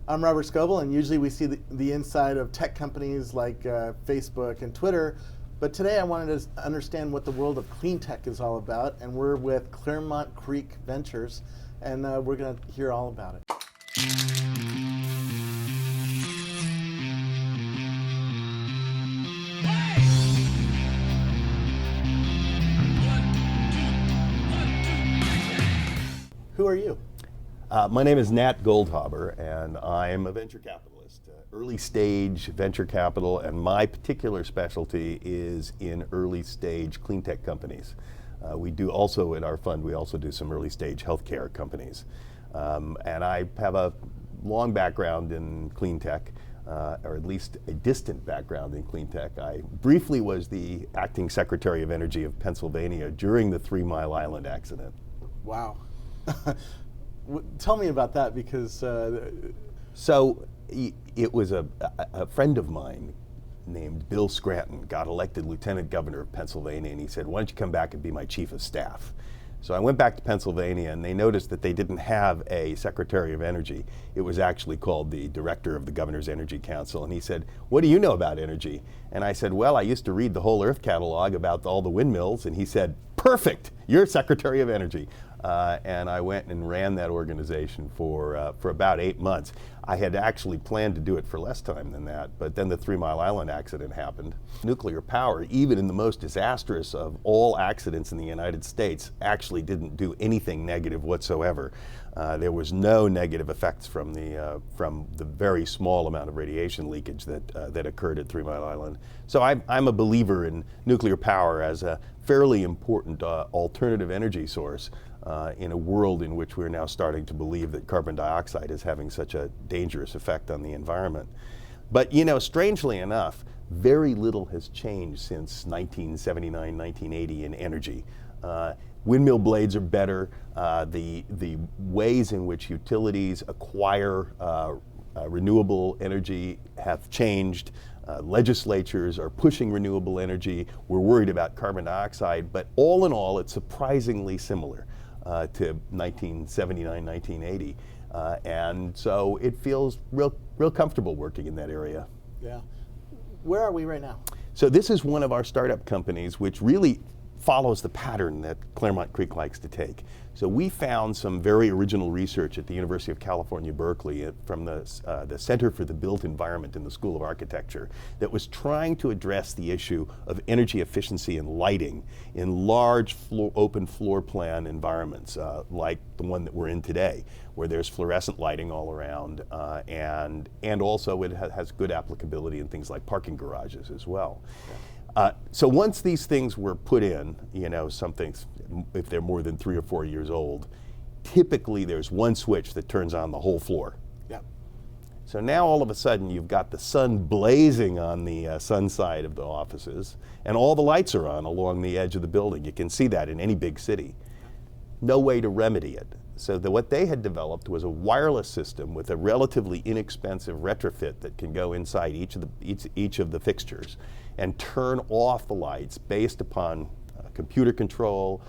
I'm Robert Scoble, and usually we see the inside of tech companies like Facebook and Twitter. But today I wanted to understand what the world of clean tech is all about, and we're with Claremont Creek Ventures, and we're going to hear all about it. Who are you? My name is Nat Goldhaber, and I'm a venture capitalist, early stage venture capital, and my particular specialty is in early stage clean tech companies. We do also, in our fund, we also do some early stage healthcare companies. And I have a long background in clean tech, or at least a distant background in clean tech. I briefly was the acting Secretary of Energy of Pennsylvania during the 3 Mile Island accident. Wow. Tell me about that, because So it was a friend of mine named Bill Scranton got elected lieutenant governor of Pennsylvania, and he said, why don't you come back and be my chief of staff? So I went back to Pennsylvania, and they noticed that they didn't have a Secretary of Energy. It was actually called the director of the Governor's Energy Council, and he said, what do you know about energy? And I said, well, I used to read the whole Earth catalog about all the windmills, and he said, perfect, you're Secretary of Energy. And I went and ran that organization for about 8 months. I had actually planned to do it for less time than that, but then the 3 Mile Island accident happened. Nuclear power, even in the most disastrous of all accidents in the United States, actually didn't do anything negative whatsoever. There was no negative effects from the very small amount of radiation leakage that occurred at 3 Mile Island. So I'm a believer in nuclear power as a fairly important alternative energy source. In a world in which we're now starting to believe that carbon dioxide is having such a dangerous effect on the environment. But you know, strangely enough, very little has changed since 1979, 1980 in energy. Windmill blades are better. The ways in which utilities acquire renewable energy have changed. Legislatures are pushing renewable energy. We're worried about carbon dioxide, but all in all, it's surprisingly similar to 1979, 1980. And so it feels real comfortable working in that area. Yeah. Where are we right now? So this is one of our startup companies, which really follows the pattern that Claremont Creek likes to take. So we found some very original research at the University of California, Berkeley, from the Center for the Built Environment in the School of Architecture, that was trying to address the issue of energy efficiency and lighting in large open floor plan environments, like the one that we're in today, where there's fluorescent lighting all around, and also it has good applicability in things like parking garages as well. Yeah. So once these things were put in, you know, some things, if they're more than 3 or 4 years old, typically there's one switch that turns on the whole floor. Yep. So now all of a sudden you've got the sun blazing on the sun side of the offices, and all the lights are on along the edge of the building. You can see that in any big city. No way to remedy it. So what they had developed was a wireless system with a relatively inexpensive retrofit that can go inside each of the fixtures and turn off the lights based upon computer control,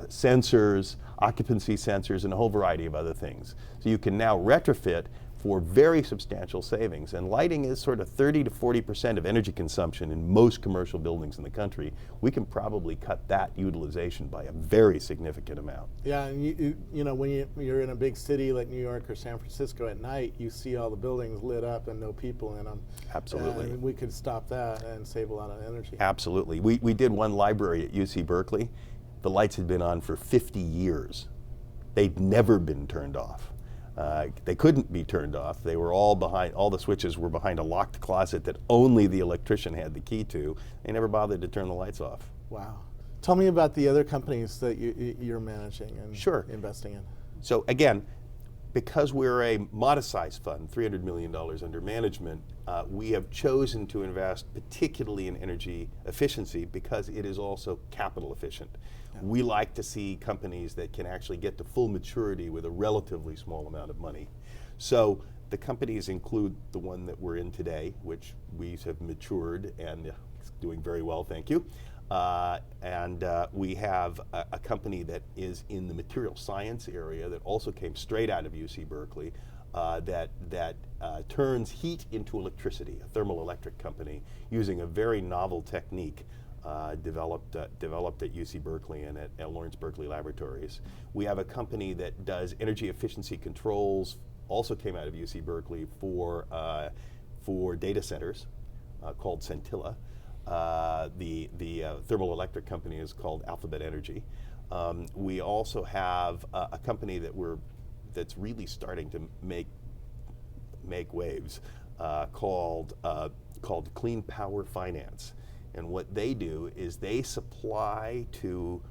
sensors, occupancy sensors, and a whole variety of other things. So you can now retrofit for very substantial savings. And lighting is sort of 30 to 40% of energy consumption in most commercial buildings in the country. We can probably cut that utilization by a very significant amount. Yeah, and you know, when you're in a big city like New York or San Francisco at night, you see all the buildings lit up and no people in them. Absolutely. And we could stop that and save a lot of energy. Absolutely. We did one library at UC Berkeley. The lights had been on for 50 years. They'd never been turned off. They couldn't be turned off. They were all the switches were behind a locked closet that only the electrician had the key to. They never bothered to turn the lights off. Wow. Tell me about the other companies that you're managing and Sure. investing in. So again, because we're a modest-sized fund, $300 million under management, we have chosen to invest particularly in energy efficiency because it is also capital efficient. Yeah. We like to see companies that can actually get to full maturity with a relatively small amount of money. So the companies include the one that we're in today, which we have matured and is doing very well, thank you. We have a company that is in the material science area that also came straight out of UC Berkeley, that turns heat into electricity, a thermal electric company, using a very novel technique developed at UC Berkeley and at Lawrence Berkeley Laboratories. We have a company that does energy efficiency controls, also came out of UC Berkeley for data centers, called Centilla. The thermal electric company is called Alphabet Energy. We also have a company that's really starting to make waves, called Clean Power Finance. And what they do is they supply to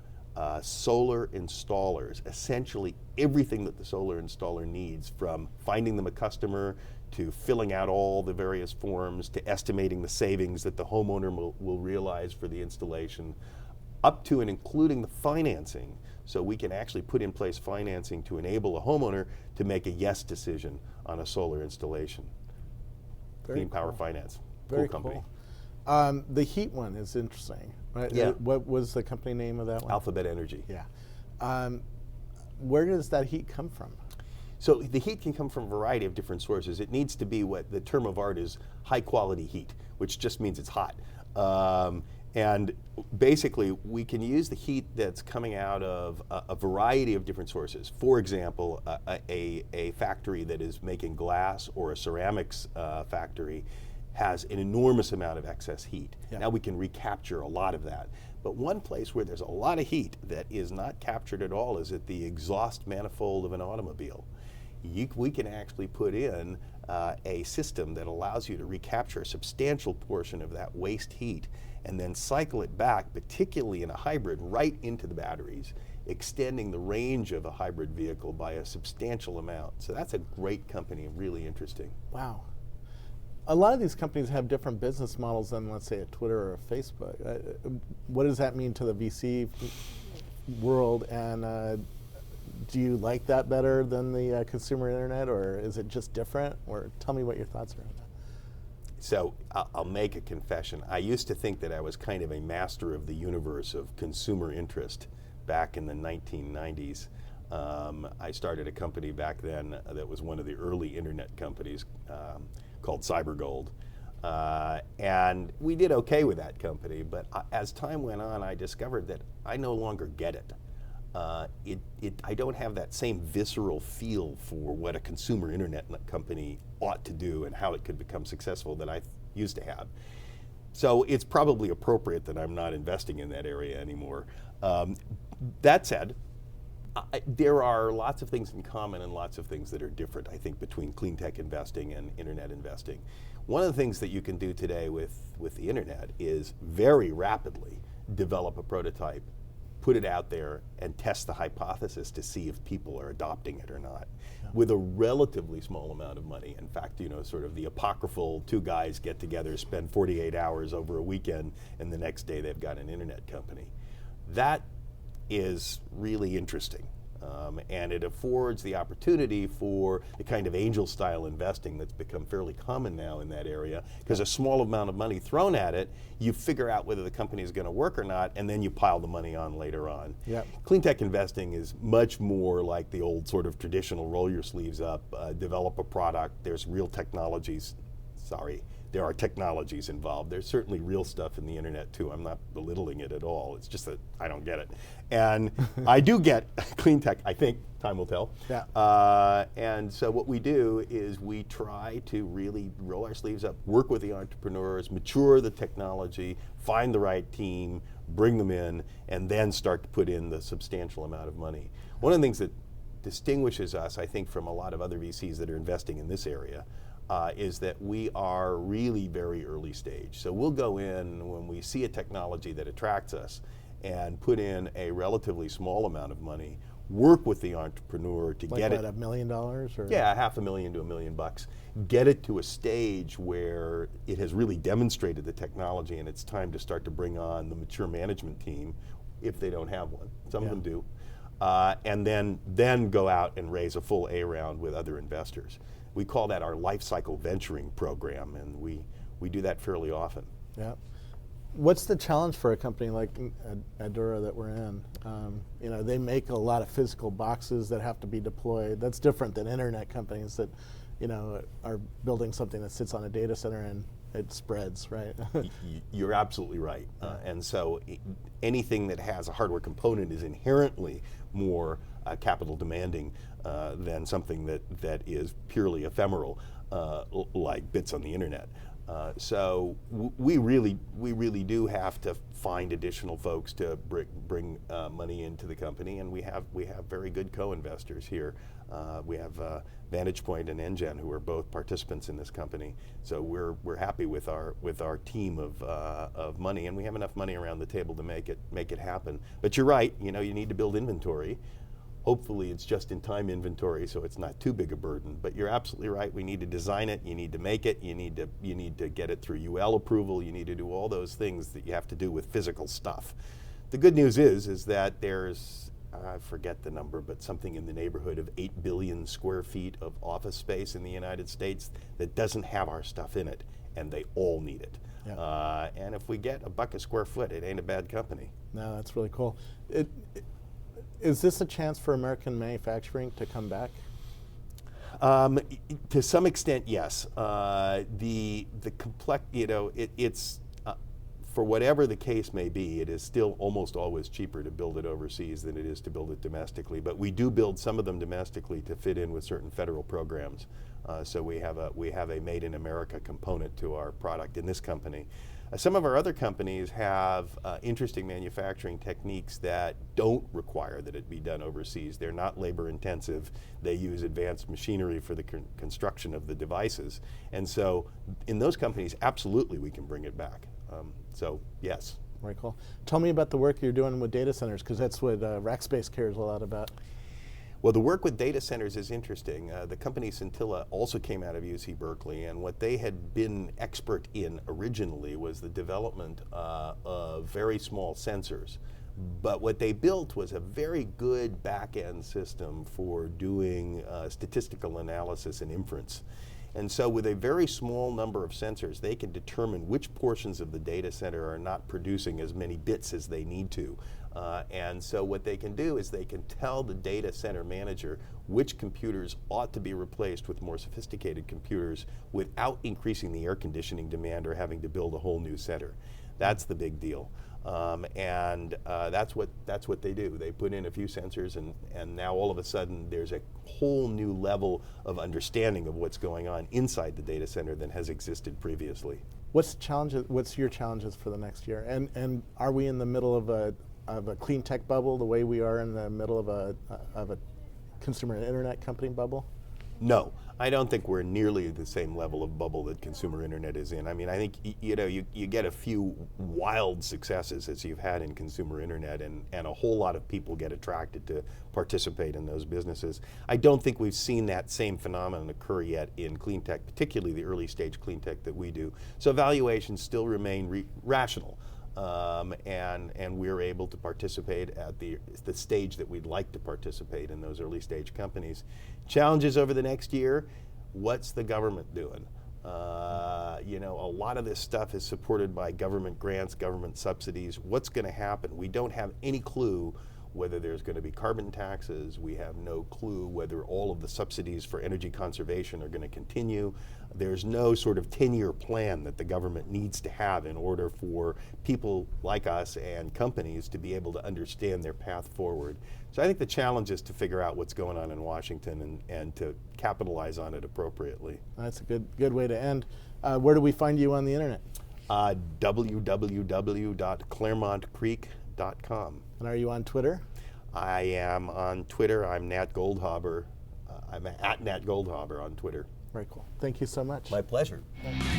solar installers essentially everything that the solar installer needs, from finding them a customer to filling out all the various forms to estimating the savings that the homeowner will realize for the installation, up to and including the financing. So we can actually put in place financing to enable a homeowner to make a yes decision on a solar installation. Clean Power Finance. Very cool company. Cool. The heat one is interesting, right? Yeah. What was the company name of that one? Alphabet Energy. Yeah. Where does that heat come from? So the heat can come from a variety of different sources. It needs to be what the term of art is high quality heat, which just means it's hot. And basically, we can use the heat that's coming out of a variety of different sources. For example, a factory that is making glass, or a ceramics factory, has an enormous amount of excess heat. Yeah. Now we can recapture a lot of that. But one place where there's a lot of heat that is not captured at all is at the exhaust manifold of an automobile. We can actually put in a system that allows you to recapture a substantial portion of that waste heat and then cycle it back, particularly in a hybrid, right into the batteries, extending the range of a hybrid vehicle by a substantial amount. So that's a great company, really interesting. Wow. A lot of these companies have different business models than, let's say, a Twitter or a Facebook. What does that mean to the VC world, and do you like that better than the consumer internet, or is it just different? Or tell me what your thoughts are on that. So I'll make a confession. I used to think that I was kind of a master of the universe of consumer interest back in the 1990s. I started a company back then that was one of the early internet companies, called CyberGold. And we did okay with that company, but as time went on, I discovered that I no longer get it. I don't have that same visceral feel for what a consumer internet company ought to do and how it could become successful that I used to have. So it's probably appropriate that I'm not investing in that area anymore. That said, there are lots of things in common and lots of things that are different, I think, between clean tech investing and internet investing. One of the things that you can do today with the internet is very rapidly develop a prototype, put it out there, and test the hypothesis to see if people are adopting it or not, with a relatively small amount of money. In fact, sort of the apocryphal two guys get together, spend 48 hours over a weekend, and the next day they've got an internet company. That is really interesting. And it affords the opportunity for the kind of angel style investing that's become fairly common now in that area, because a small amount of money thrown at it, you figure out whether the company is going to work or not, and then you pile the money on later on. Yep. Clean tech investing is much more like the old sort of traditional roll your sleeves up, develop a product. There's real technologies. There are technologies involved. There's certainly real stuff in the internet too. I'm not belittling it at all. It's just that I don't get it. And I do get clean tech, I think. Time will tell. Yeah. And so what we do is we try to really roll our sleeves up, work with the entrepreneurs, mature the technology, find the right team, bring them in, and then start to put in the substantial amount of money. One of the things that distinguishes us, I think, from a lot of other VCs that are investing in this area is that we are really very early stage. So we'll go in when we see a technology that attracts us and put in a relatively small amount of money, work with the entrepreneur to get it. $1 million? Or? Yeah, $500,000 to $1 million. Get it to a stage where it has really demonstrated the technology and it's time to start to bring on the mature management team if they don't have one. Some of them do. And then go out and raise a full A round with other investors. We call that our life cycle venturing program, and we do that fairly often. Yeah. What's the challenge for a company like Adura that we're in? They make a lot of physical boxes that have to be deployed. That's different than internet companies that, are building something that sits on a data center and it spreads, right? You're absolutely right. And so anything that has a hardware component is inherently more capital demanding than something that is purely ephemeral, like bits on the internet. So we really do have to find additional folks to bring money into the company, and we have very good co-investors here. We have Vantage Point and NGen, who are both participants in this company. So we're happy with our team of money, and we have enough money around the table to make it happen. But you're right. You need to build inventory. Hopefully it's just-in-time inventory, so it's not too big a burden. But you're absolutely right. We need to design it. You need to make it. You need to get it through UL approval. You need to do all those things that you have to do with physical stuff. The good news is that there's, I forget the number, but something in the neighborhood of 8 billion square feet of office space in the United States that doesn't have our stuff in it, and they all need it. Yeah. And if we get $1 a square foot, it ain't a bad company. No, that's really cool. Is this a chance for American manufacturing to come back? To some extent, yes. The complex, it's for whatever the case may be, it is still almost always cheaper to build it overseas than it is to build it domestically. But we do build some of them domestically to fit in with certain federal programs. So we have a Made in America component to our product in this company. Some of our other companies have interesting manufacturing techniques that don't require that it be done overseas. They're not labor intensive. They use advanced machinery for the construction of the devices. And so in those companies, absolutely we can bring it back. So yes. Very cool. Tell me about the work you're doing with data centers, because that's what Rackspace cares a lot about. Well, the work with data centers is interesting. The company Scintilla also came out of UC Berkeley, and what they had been expert in originally was the development of very small sensors. But what they built was a very good back-end system for doing statistical analysis and inference. And so with a very small number of sensors, they can determine which portions of the data center are not producing as many bits as they need to. And so what they can do is they can tell the data center manager which computers ought to be replaced with more sophisticated computers without increasing the air conditioning demand or having to build a whole new center. That's the big deal. And that's what they do. They put in a few sensors, and now all of a sudden there's a whole new level of understanding of what's going on inside the data center than has existed previously. What's your challenges for the next year? And are we in the middle of a clean tech bubble the way we are in the middle of a consumer internet company bubble? No, I don't think we're nearly the same level of bubble that consumer internet is in. I mean, I think you get a few wild successes as you've had in consumer internet, and a whole lot of people get attracted to participate in those businesses. I don't think we've seen that same phenomenon occur yet in clean tech, particularly the early stage clean tech that we do. So valuations still remain rational. And we're able to participate at the stage that we'd like to participate in those early stage companies. Challenges over the next year, what's the government doing? A lot of this stuff is supported by government grants, government subsidies. What's going to happen? We don't have any clue whether there's going to be carbon taxes. We have no clue whether all of the subsidies for energy conservation are going to continue. There's no sort of 10-year plan that the government needs to have in order for people like us and companies to be able to understand their path forward. So I think the challenge is to figure out what's going on in Washington and to capitalize on it appropriately. That's a good way to end. Where do we find you on the internet? www.claremontcreek.com. And are you on Twitter? I am on Twitter. I'm Nat Goldhaber. I'm at Nat Goldhaber on Twitter. Very cool. Thank you so much. My pleasure. Thanks.